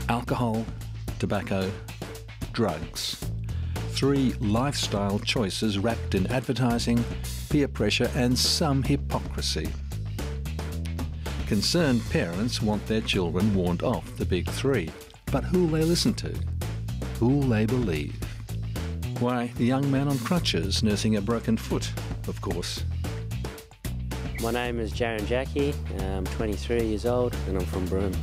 Alcohol, tobacco, drugs. 3 lifestyle choices wrapped in advertising, peer pressure and some hypocrisy. Concerned parents want their children warned off the big 3, but who'll they listen to? Who'll they believe? Why, the young man on crutches nursing a broken foot, of course. My name is Jarrhan Jacky, I'm 23 years old and I'm from Broome.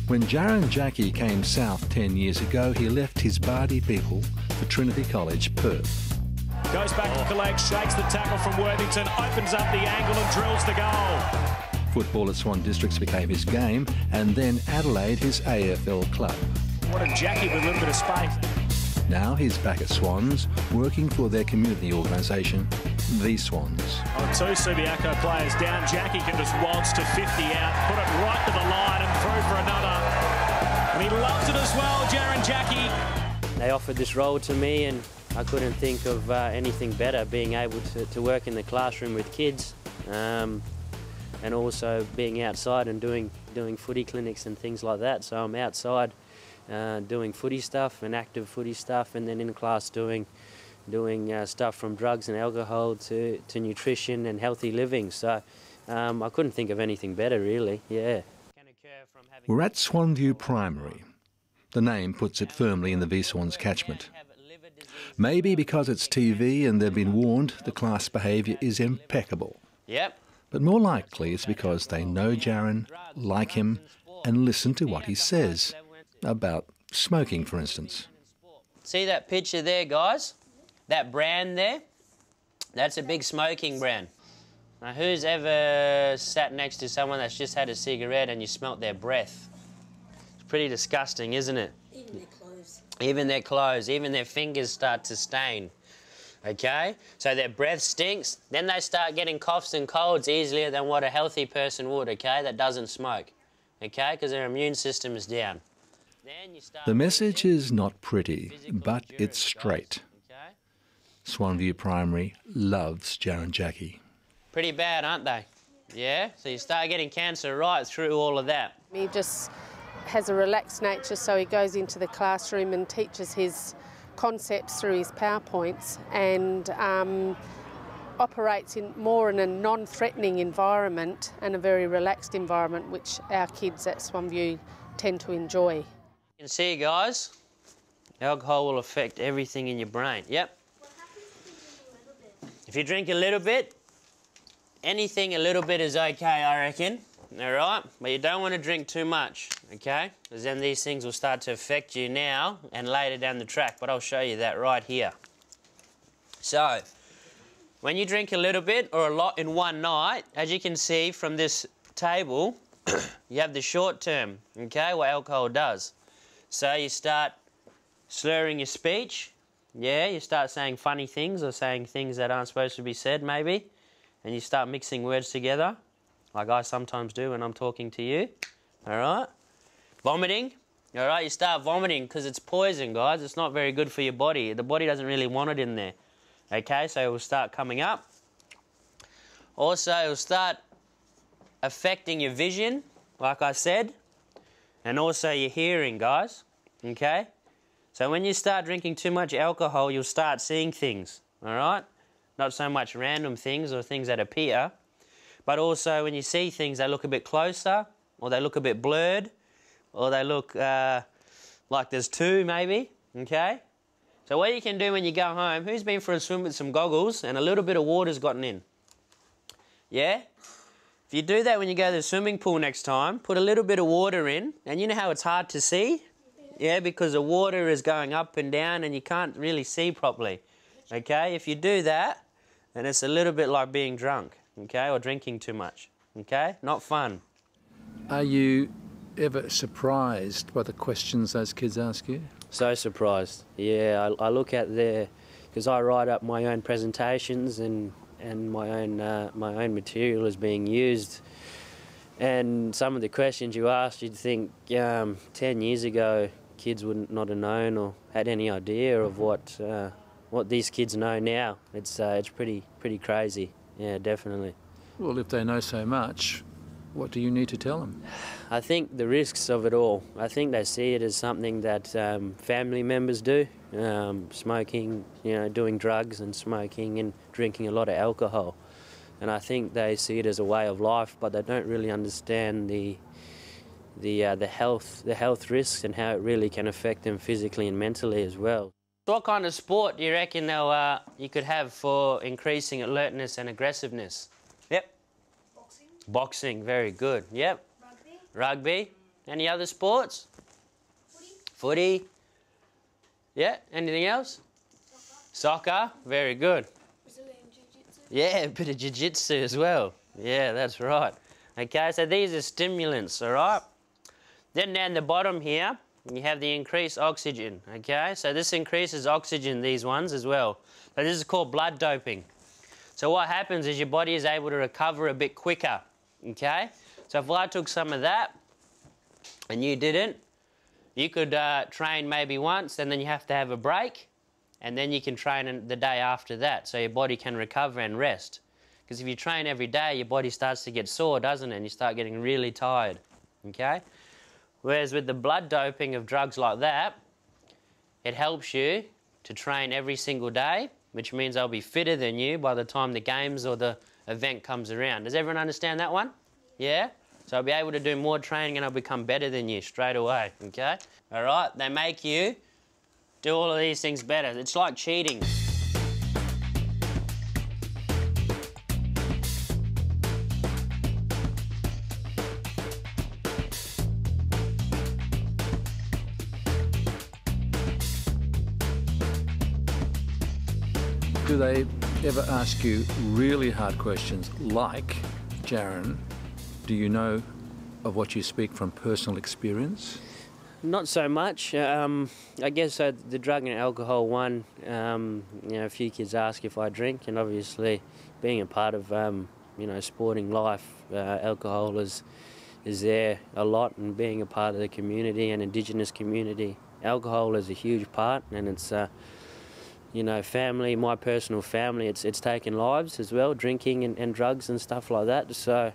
When Jarrhan Jacky came south 10 years ago, he left his Bardi people for Trinity College, Perth. Goes back to collect, shakes the tackle from Worthington, opens up the angle and drills the goal. Football at Swan Districts became his game, and then Adelaide his AFL club. What a Jacky with a little bit of space. Now he's back at Swans, working for their community organisation, the Swans. On 2 Subiaco players down, Jacky can just waltz to 50 out, put it right to the line and through for another. And he loves it as well, Jarrhan Jacky. They offered this role to me and I couldn't think of anything better, being able to work in the classroom with kids and also being outside and doing footy clinics and things like that. So I'm outside doing footy stuff and active footy stuff, and then in class doing stuff from drugs and alcohol to nutrition and healthy living. So I couldn't think of anything better, really, yeah. We're at Swanview Primary. The name puts it firmly in the V-Swans catchment. Maybe because it's TV and they've been warned the class behaviour is impeccable. Yep. But more likely it's because they know Jarrhan, like him, and listen to what he says. About smoking, for instance. See that picture there, guys? That brand there? That's a big smoking brand. Now, who's ever sat next to someone that's just had a cigarette and you smelt their breath? It's pretty disgusting, isn't it? Even their clothes. Even their clothes, even their fingers start to stain. Okay? So their breath stinks, then they start getting coughs and colds easier than what a healthy person would, okay, that doesn't smoke. Okay? Because their immune system is down. The message is not pretty, but it's straight. Swanview Primary loves Jarrhan Jacky. Pretty bad, aren't they? Yeah? So you start getting cancer right through all of that. He just has a relaxed nature, so he goes into the classroom and teaches his concepts through his PowerPoints and operates more in a non-threatening environment and a very relaxed environment, which our kids at Swanview tend to enjoy. You can see, guys, alcohol will affect everything in your brain. Yep. If you drink a little bit, anything a little bit is okay, I reckon. All right? But you don't want to drink too much, okay? Because then these things will start to affect you now and later down the track. But I'll show you that right here. So, when you drink a little bit or a lot in one night, as you can see from this table, you have the short term, okay, what alcohol does. So you start slurring your speech, yeah, you start saying funny things or saying things that aren't supposed to be said maybe, and you start mixing words together, like I sometimes do when I'm talking to you, all right? Vomiting, all right, you start vomiting because it's poison, guys. It's not very good for your body. The body doesn't really want it in there, okay? So it will start coming up. Also, it will start affecting your vision, like I said, and also your hearing, guys, okay? So when you start drinking too much alcohol, you'll start seeing things, all right? Not so much random things or things that appear, but also when you see things, they look a bit closer, or they look a bit blurred, or they look like there's two maybe, okay? So what you can do when you go home, who's been for a swim with some goggles and a little bit of water's gotten in? Yeah? If you do that when you go to the swimming pool next time, put a little bit of water in, and you know how it's hard to see? Yeah, because the water is going up and down and you can't really see properly, okay? If you do that, then it's a little bit like being drunk, okay, or drinking too much, okay? Not fun. Are you ever surprised by the questions those kids ask you? So surprised, yeah. I look at because I write up my own presentations and my own material is being used, and some of the questions you asked, you'd think 10 years ago kids wouldn't not have known or had any idea of what these kids know now. It's pretty crazy, yeah, definitely. Well, if they know so much, What do you need to tell them? I think the risks of it all. I think they see it as something that family members do, smoking, doing drugs and smoking and drinking a lot of alcohol. And I think they see it as a way of life, but they don't really understand the health risks and how it really can affect them physically and mentally as well. What kind of sport do you reckon you could have for increasing alertness and aggressiveness? Yep. Boxing. Boxing, very good. Yep. Rugby. Rugby. Any other sports? Footy. Footy. Yeah. Anything else? Soccer. Very good. Brazilian Jiu-Jitsu. Yeah, a bit of jiu-jitsu as well. Yeah, that's right. Okay, so these are stimulants, all right? Then down the bottom here, you have the increased oxygen, okay? So this increases oxygen, these ones as well. So this is called blood doping. So what happens is your body is able to recover a bit quicker, okay? So if I took some of that and you didn't, you could train maybe once and then you have to have a break and then you can train the day after that so your body can recover and rest. Because if you train every day, your body starts to get sore, doesn't it? And you start getting really tired, okay? Whereas with the blood doping of drugs like that, it helps you to train every single day, which means I'll be fitter than you by the time the games or the event comes around. Does everyone understand that one? Yeah? So I'll be able to do more training and I'll become better than you straight away, okay? All right, they make you do all of these things better. It's like cheating. Do they ever ask you really hard questions like, Jarrhan, do you know of what you speak from personal experience? Not so much. I guess the drug and alcohol one, a few kids ask if I drink, and obviously being a part of, sporting life, alcohol is there a lot, and being a part of the community and Indigenous community, alcohol is a huge part, and it's family, my personal family, it's taken lives as well, drinking and drugs and stuff like that. So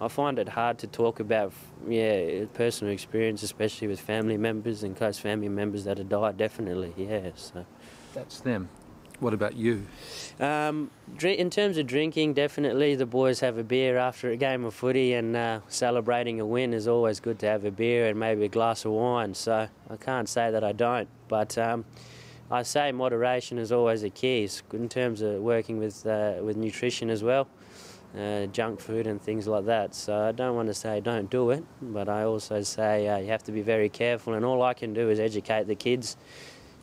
I find it hard to talk about, personal experience, especially with family members and close family members that have died, definitely, yeah. So. That's them. What about you? In terms of drinking, definitely the boys have a beer after a game of footy, and celebrating a win is always good to have a beer and maybe a glass of wine. So I can't say that I don't, but I say moderation is always a key. It's good in terms of working with nutrition as well, junk food and things like that. So I don't want to say don't do it, but I also say you have to be very careful, and all I can do is educate the kids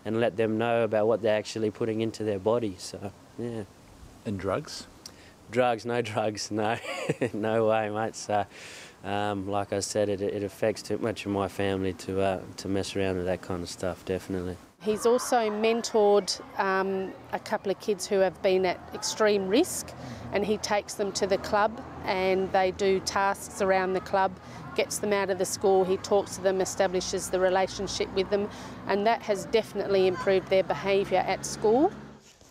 and let them know about what they're actually putting into their body. So, yeah. And drugs? Drugs, no, no way, mate. So, like I said, it affects too much of my family to mess around with that kind of stuff, definitely. He's also mentored a couple of kids who have been at extreme risk, and he takes them to the club and they do tasks around the club, gets them out of the school, he talks to them, establishes the relationship with them, and that has definitely improved their behaviour at school.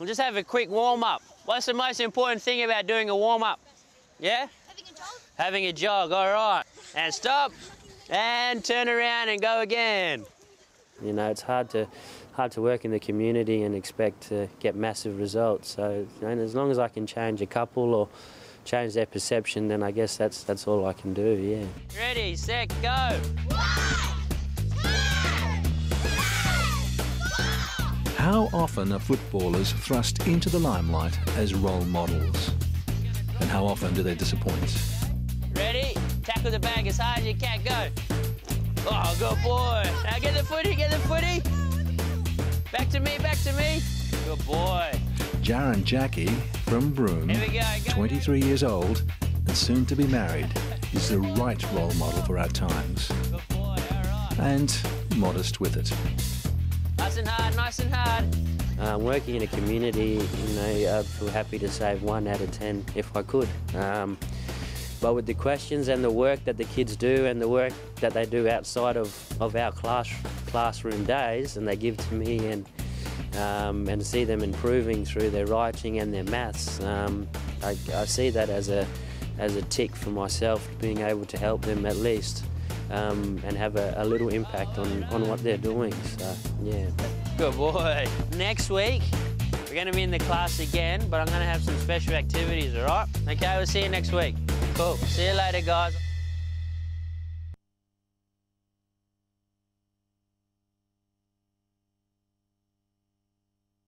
We'll just have a quick warm-up. What's the most important thing about doing a warm-up? Yeah? Having a jog. Having a jog, all right. And stop, and turn around and go again. It's hard to work in the community and expect to get massive results. So, as long as I can change a couple or change their perception, then I guess that's all I can do, yeah. Ready, set, go! 1, 2, 3, 4! How often are footballers thrust into the limelight as role models? And how often do they disappoint? Ready? Tackle the bag as hard as you can, go! Oh, good boy! Now get the footy, get the footy! Back to me, back to me! Good boy! Jarrhan Jacky from Broome, Here we go, go, 23 years old and soon to be married, is the right role model for our times. Good boy, all right. And modest with it. Nice and hard, nice and hard. Working in a community, I'd feel happy to save 1 out of 10 if I could. But with the questions and the work that the kids do and the work that they do outside of our classroom days, and they give to me, and see them improving through their writing and their maths, I see that as as a tick for myself, being able to help them at least and have a little impact on what they're doing. So, yeah. Good boy. Next week, we're going to be in the class again, but I'm going to have some special activities, all right? Okay, we'll see you next week. Cool. See you later, guys.